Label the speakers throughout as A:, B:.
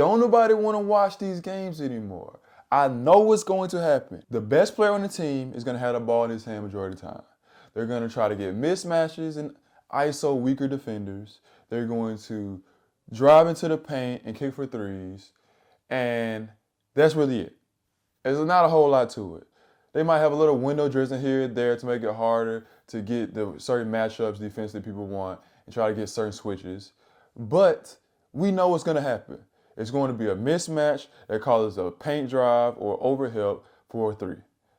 A: Don't nobody want to watch these games anymore. I know what's going to happen. The best player on the team is going to have the ball in his hand majority of the time. They're going to try to get mismatches and ISO weaker defenders. They're going to drive into the paint and kick for threes. And that's really it. There's not a whole lot to it. They might have a little window dressing here and there to make it harder to get the certain matchups defensively people want and try to get certain switches. But we know what's going to happen. It's going to be a mismatch that causes a paint drive or overhelp for a three.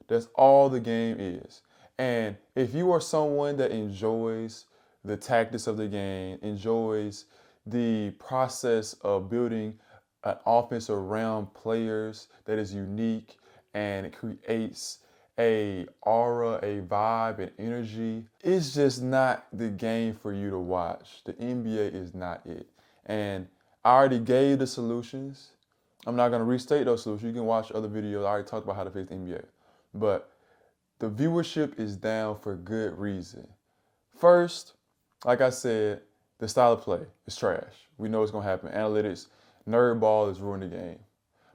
A: That's all the game is. And if you are someone that enjoys the tactics of the game, enjoys the process of building an offense around players that is unique and it creates a aura, a vibe, and energy, it's just not the game for you to watch. The NBA is not it. And I already gave the solutions. I'm not going to restate those solutions. You can watch other videos. I already talked about how to fix the NBA. But the viewership is down for good reason. First, like I said, the style of play is trash. We know it's going to happen. Analytics, nerd ball is ruining the game.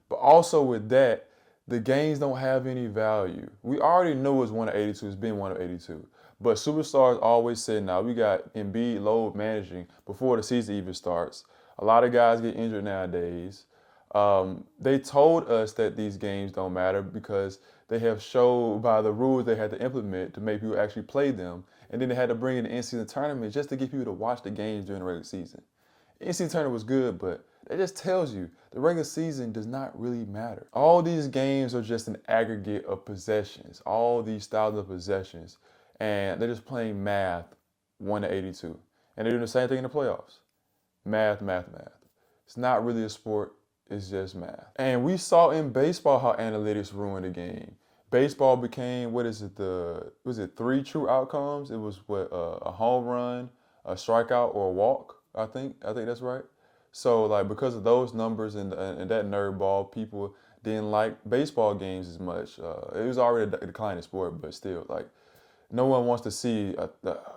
A: But also with that, the games don't have any value. We already know it's 1 of 82. It's been 1 of 82. But superstars always said, now we got Embiid load managing before the season even starts. A lot of guys get injured nowadays. They told us that these games don't matter because they have showed by the rules they had to implement to make people actually play them. And then they had to bring in the in-season tournament just to get people to watch the games during the regular season. The in-season tournament was good, but that just tells you the regular season does not really matter. All these games are just an aggregate of possessions, all these styles of possessions, and they're just playing math 1 to 82. And they're doing the same thing in the playoffs. Math, math, math. It's not really a sport, it's just math. And we saw in baseball how analytics ruined the game. Baseball became, was it 3 true outcomes? It was a home run, a strikeout, or a walk, I think that's right. So like because of those numbers and that nerd ball, people didn't like baseball games as much. It was already a declining sport, but still, like no one wants to see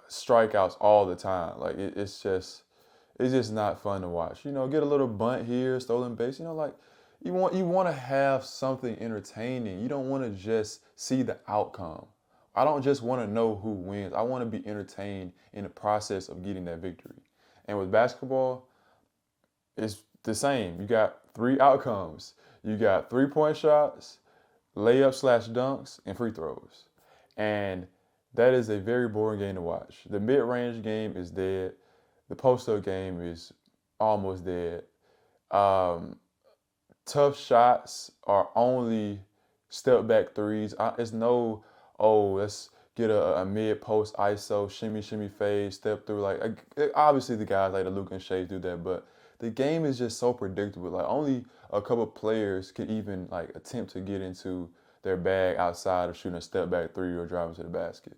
A: strikeouts all the time. Like it's just not fun to watch. You know, get a little bunt here, stolen base. You know, like you want to have something entertaining. You don't want to just see the outcome. I don't just want to know who wins. I want to be entertained in the process of getting that victory. And with basketball, it's the same. You got 3 outcomes. You got 3-point shots, layups/dunks, and free throws. And that is a very boring game to watch. The mid-range game is dead. The post-up game is almost dead. Tough shots are only step-back threes. It's no, let's get a mid-post ISO, shimmy, fade, step through. Like obviously the guys like the Luka and Shea do that, but the game is just so predictable. Like only a couple players can even like attempt to get into their bag outside of shooting a step-back 3 or driving to the basket.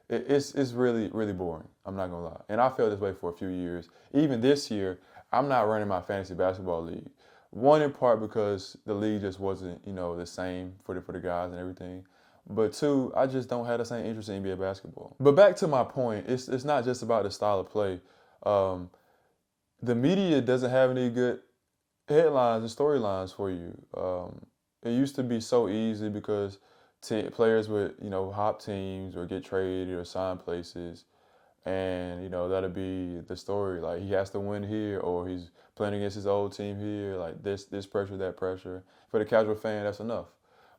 A: It's really, really boring. I'm not gonna lie. And I felt this way for a few years. Even this year, I'm not running my fantasy basketball league. One in part because the league just wasn't, the same for the guys and everything. But 2, I just don't have the same interest in NBA basketball. But back to my point, it's not just about the style of play. The media doesn't have any good headlines and storylines for you. It used to be so easy because players would, hop teams or get traded or sign places. And, that'll be the story. Like, he has to win here or he's playing against his old team here. Like, this pressure, that pressure. For the casual fan, that's enough.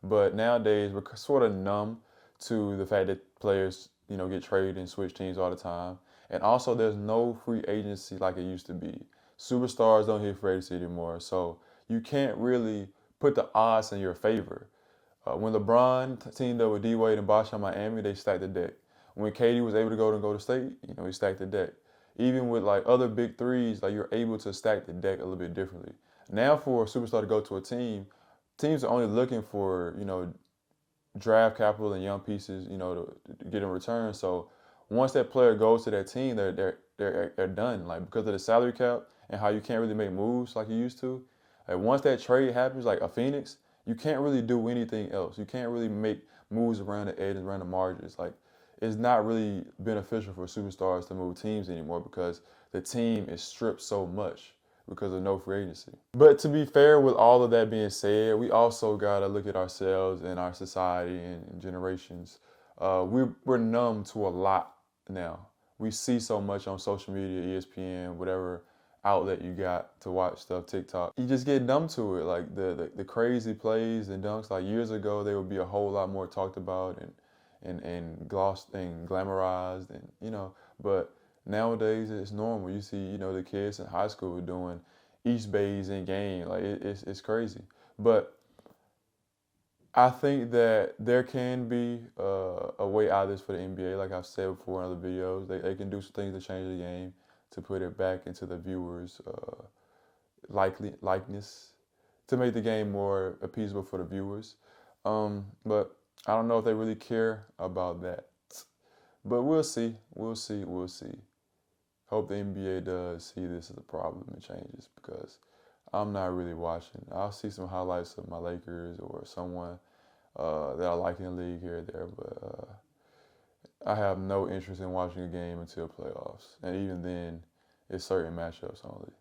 A: But nowadays, we're sort of numb to the fact that players, get traded and switch teams all the time. And also, there's no free agency like it used to be. Superstars don't hit free agency anymore. So you can't really put the odds in your favor. When LeBron teamed up with D-Wade and Bosh on Miami, they stacked the deck. When KD was able to go to State, he stacked the deck. Even with like other big threes, like you're able to stack the deck a little bit differently. Now for a superstar to go to a team, teams are only looking for, draft capital and young pieces, to get in return. So once that player goes to that team, they're done. Like because of the salary cap and how you can't really make moves like you used to. Like once that trade happens, like a Phoenix, you can't really do anything else. You can't really make moves around the edges, around the margins. Like it's not really beneficial for superstars to move teams anymore because the team is stripped so much. because of no free agency. But to be fair, with all of that being said, we also gotta look at ourselves and our society and generations. We're numb to a lot now. We see so much on social media, ESPN, whatever outlet you got to watch stuff, TikTok. You just get numb to it. Like the crazy plays and dunks. Like years ago, they would be a whole lot more talked about and glossed and glamorized, and. But nowadays it's normal. You see, the kids in high school doing East Bays in game. Like it's crazy. But I think that there can be a way out of this for the NBA. Like I've said before in other videos, they can do some things to change the game to put it back into the viewers' likeness to make the game more appeasable for the viewers. But I don't know if they really care about that. But we'll see. We'll see. We'll see. Hope the NBA does see this as a problem and changes because I'm not really watching. I'll see some highlights of my Lakers or someone that I like in the league here or there, but I have no interest in watching a game until playoffs. And even then, it's certain matchups only.